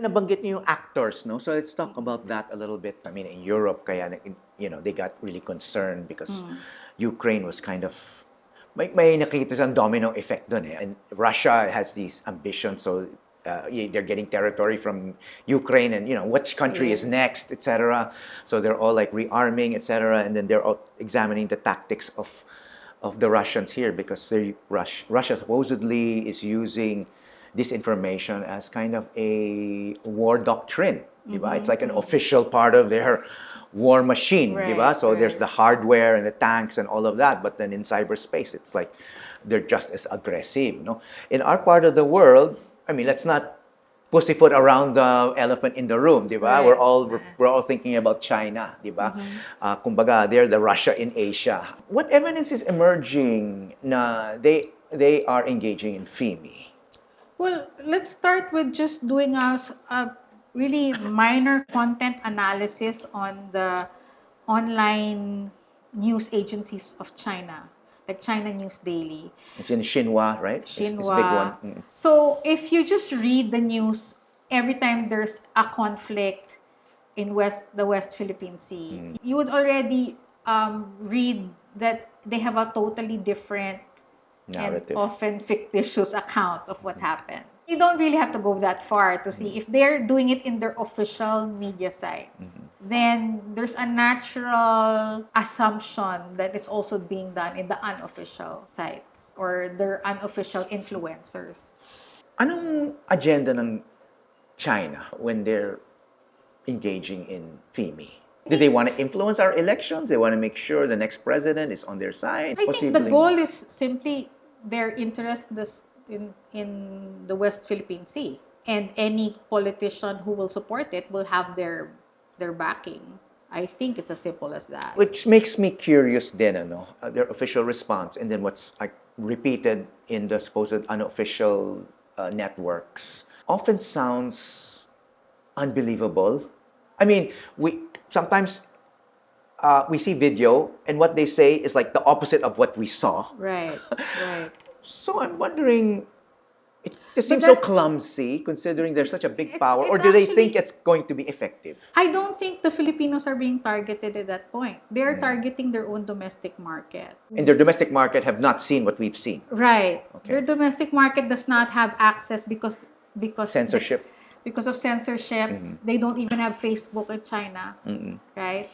nabanggit niyo yung actors, no? So let's talk about that a little bit. I mean, in Europe, kaya, they got really concerned because Ukraine was kind of, may nakikita siyang domino effect dun eh. And Russia has these ambitions, so they're getting territory from Ukraine, and which country is next, etc. So they're all like rearming, etc. And then they're all examining the tactics of the Russians here, because Russia supposedly is using this information as kind of a war doctrine. It's like an official part of their war machine. So there's the hardware and the tanks and all of that, but then in cyberspace, it's like they're just as aggressive. In our part of the world, I mean, let's not pussyfoot around the elephant in the room, We're all thinking about China, kumbaga, they're the Russia in Asia. What evidence is emerging na they are engaging in FIMI? Well, let's start with just doing a really minor content analysis on the online news agencies of China, like China News Daily. It's in Xinhua, right? Xinhua. It's a big one. So if you just read the news every time there's a conflict in the West Philippine Sea, you would already read that they have a totally different narrative and often fictitious account of what happened. You don't really have to go that far to see if they're doing it in their official media sites. Then there's a natural assumption that it's also being done in the unofficial sites or their unofficial influencers. Anong agenda ng China when they're engaging in FIMI? Do they want to influence our elections? They want to make sure the next president is on their side? I think the goal is simply their interest in the West Philippine Sea. And any politician who will support it will have their backing. I think it's as simple as that. Which makes me curious then, their official response and then what's repeated in the supposed unofficial networks often sounds unbelievable. I mean, sometimes we see video and what they say is like the opposite of what we saw. Right. So I'm wondering, it just seems so clumsy considering there's such a big power, or do they think it's going to be effective? I don't think the Filipinos are being targeted at that point. They're targeting their own domestic market. And their domestic market have not seen what we've seen. Right. Okay. Their domestic market does not have access because censorship. Because of censorship. They don't even have Facebook in China. Right?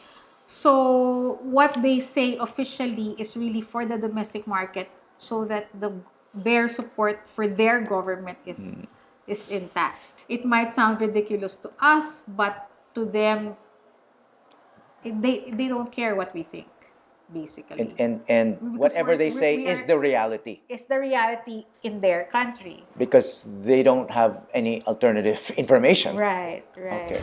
So what they say officially is really for the domestic market, so that their support for their government is intact. It might sound ridiculous to us, but to them, they don't care what we think, basically. And whatever they say is the reality. It's the reality in their country. Because they don't have any alternative information. Right. Okay.